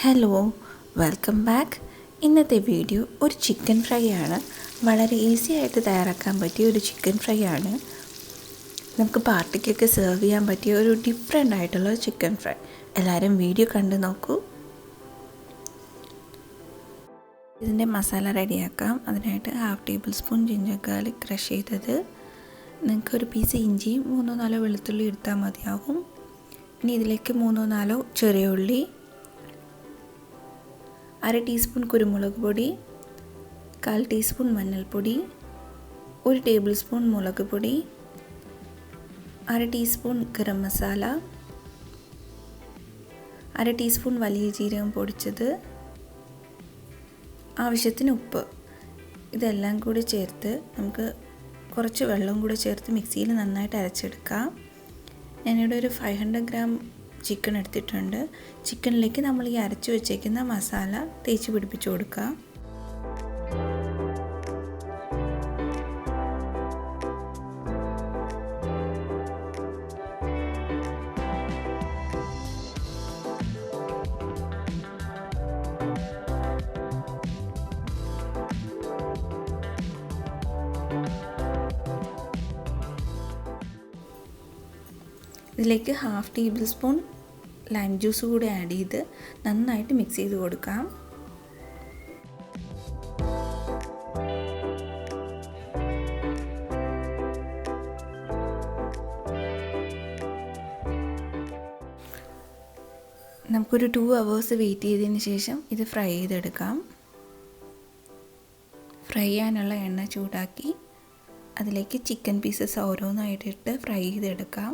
Hello, welcome back. ഇന്നത്തെ video ഒരു chicken fry ആണ്. വളരെ ഈസി ആയിട്ട് തയ്യാറാക്കാൻ പറ്റിയ ഒരു ചിക്കൻ ഫ്രൈ ആണ്. നമുക്ക് പാർട്ടിക്കൊക്കെ സെർവ് ചെയ്യാൻ പറ്റിയ ഒരു ഡിഫറെൻ്റ് ആയിട്ടുള്ള ചിക്കൻ ഫ്രൈ. എല്ലാവരും വീഡിയോ കണ്ടു നോക്കൂ. ഇതിൻ്റെ മസാല റെഡിയാക്കാം. അതിനായിട്ട് 1/2 table spoon ginger garlic crush ചെയ്തത്, നിങ്ങൾക്കൊരു പീസ് ഇഞ്ചിയും 3-4 വെളുത്തുള്ളി എടുത്താൽ മതിയാകും. ഇനി ഇതിലേക്ക് 3-4 ചെറിയ ഉള്ളി, 1/2 ടീസ്പൂൺ കുരുമുളക് പൊടി, 1/4 ടീസ്പൂൺ മഞ്ഞൾപ്പൊടി, 1 ടേബിൾ സ്പൂൺ മുളക് പൊടി, 1/2 ടീസ്പൂൺ ഗരം മസാല, 1/2 ടീസ്പൂൺ വലിയ ജീരകം പൊടിച്ചത്, ആവശ്യത്തിന് ഉപ്പ്. ഇതെല്ലാം കൂടി ചേർത്ത് നമുക്ക് കുറച്ച് വെള്ളം കൂടി ചേർത്ത് മിക്സിയിൽ നന്നായിട്ട് അരച്ചെടുക്കാം. ഞാനിവിടെ ഒരു 500 ഗ്രാം ചിക്കൻ എടുത്തിട്ടുണ്ട്. ചിക്കനിലേക്ക് നമ്മൾ ഈ അരച്ച് വെച്ചേക്കുന്ന മസാല തേച്ച് പിടിപ്പിച്ച് കൊടുക്കാം. ഇതിലേക്ക് 1/2 ടേബിൾ സ്പൂൺ ലൈം ജ്യൂസ് കൂടി ആഡ് ചെയ്ത് നന്നായിട്ട് മിക്സ് ചെയ്ത് കൊടുക്കാം. നമുക്കൊരു 2 hours വെയിറ്റ് ചെയ്തതിന് ശേഷം ഇത് ഫ്രൈ ചെയ്തെടുക്കാം. ഫ്രൈ ചെയ്യാനുള്ള എണ്ണ ചൂടാക്കി അതിലേക്ക് ചിക്കൻ പീസസ് ഓരോന്നായിട്ടിട്ട് ഫ്രൈ ചെയ്തെടുക്കാം.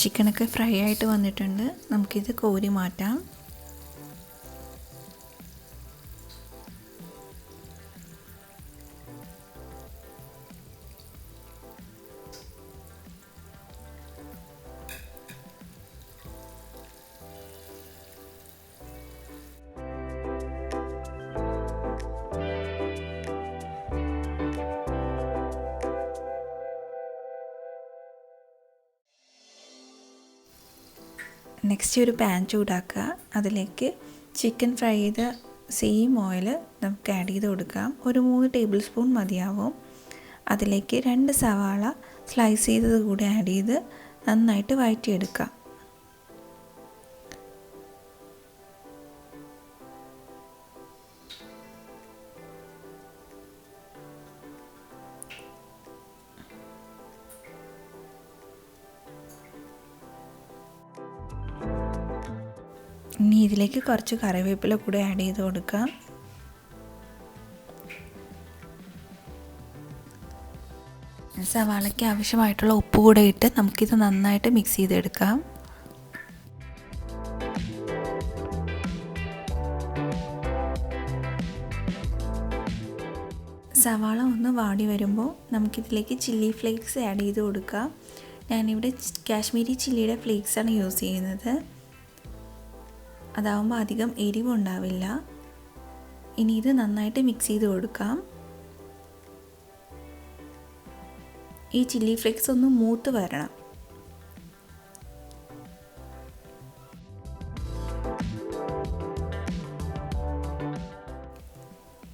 ചിക്കനൊക്കെ ഫ്രൈ ആയിട്ട് വന്നിട്ടുണ്ട്. നമുക്കിത് കോരി മാറ്റാം. നെക്സ്റ്റ് ഒരു പാൻ ചൂടാക്കുക. അതിലേക്ക് ചിക്കൻ ഫ്രൈ ചെയ്ത സെയിം ഓയിൽ നമുക്ക് ആഡ് ചെയ്ത് കൊടുക്കാം. ഒരു 3 ടേബിൾ സ്പൂൺ മതിയാവും. അതിലേക്ക് 2 സവാള സ്ലൈസ് ചെയ്തത് കൂടി ആഡ് ചെയ്ത് നന്നായിട്ട് വഴറ്റിയെടുക്കാം. ഇനി ഇതിലേക്ക് കുറച്ച് കറിവേപ്പില കൂടി ആഡ് ചെയ്ത് കൊടുക്കാം. സവാളയ്ക്ക് ആവശ്യമായിട്ടുള്ള ഉപ്പ് കൂടെ ഇട്ട് നമുക്കിത് നന്നായിട്ട് മിക്സ് ചെയ്തെടുക്കാം. സവാള ഒന്ന് വാടി വരുമ്പോൾ നമുക്കിതിലേക്ക് ചില്ലി ഫ്ലേക്സ് ആഡ് ചെയ്ത് കൊടുക്കാം. ഞാനിവിടെ കാശ്മീരി ചില്ലിയുടെ ഫ്ലേക്സാണ് യൂസ് ചെയ്യുന്നത്. അതാവുമ്പോൾ അധികം എരിവുണ്ടാവില്ല. ഇനി ഇത് നന്നായിട്ട് മിക്സ് ചെയ്ത് കൊടുക്കാം. ഈ ചില്ലി ഫ്ലേക്സ് ഒന്ന് മൂത്ത് വരണം.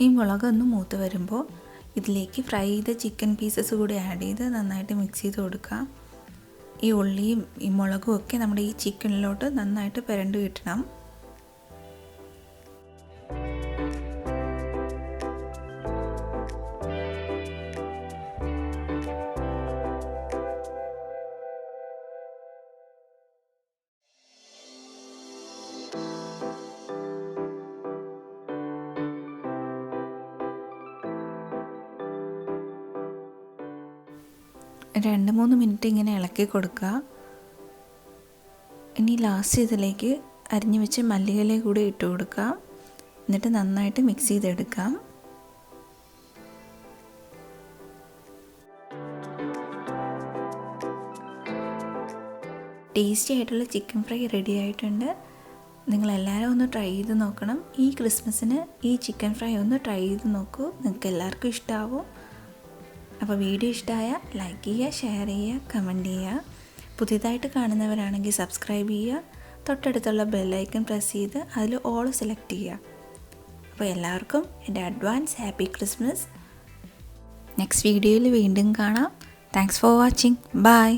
ഈ മുളകൊന്ന് മൂത്ത് വരുമ്പോൾ ഇതിലേക്ക് ഫ്രൈ ചെയ്ത ചിക്കൻ പീസസ് കൂടി ആഡ് ചെയ്ത് നന്നായിട്ട് മിക്സ് ചെയ്ത് കൊടുക്കാം. ഈ ഉള്ളിയും ഈ മുളകും ഒക്കെ നമ്മുടെ ഈ ചിക്കനിലോട്ട് നന്നായിട്ട് പുരണ്ട് കിട്ടണം. രണ്ട് മൂന്ന് മിനിറ്റ് ഇങ്ങനെ ഇളക്കി കൊടുക്കുക. ഇനി ലാസ്റ്റ് ഇതിലേക്ക് അരിഞ്ഞു വെച്ച് മല്ലിയില കൂടി ഇട്ട് കൊടുക്കാം. എന്നിട്ട് നന്നായിട്ട് മിക്സ് ചെയ്തെടുക്കാം. ടേസ്റ്റി ആയിട്ടുള്ള ചിക്കൻ ഫ്രൈ റെഡി ആയിട്ടുണ്ട്. നിങ്ങളെല്ലാവരും ഒന്ന് ട്രൈ ചെയ്ത് നോക്കണം. ഈ ക്രിസ്മസിന് ഈ ചിക്കൻ ഫ്രൈ ഒന്ന് ട്രൈ ചെയ്ത് നോക്കൂ. നിങ്ങൾക്ക് എല്ലാവർക്കും ഇഷ്ടമാവും. അപ്പോൾ വീഡിയോ ഇഷ്ടമായാൽ ലൈക്ക് ചെയ്യുക, ഷെയർ ചെയ്യുക, കമൻറ്റ് ചെയ്യുക. പുതിയതായിട്ട് കാണുന്നവരാണെങ്കിൽ സബ്സ്ക്രൈബ് ചെയ്യുക. തൊട്ടടുത്തുള്ള ബെല്ലൈക്കൺ പ്രസ് ചെയ്ത് അതിൽ ഓൾ സെലക്ട് ചെയ്യുക. അപ്പോൾ എല്ലാവർക്കും എൻ്റെ അഡ്വാൻസ് ഹാപ്പി ക്രിസ്മസ്. നെക്സ്റ്റ് വീഡിയോയിൽ വീണ്ടും കാണാം. Thanks for watching. ബൈ.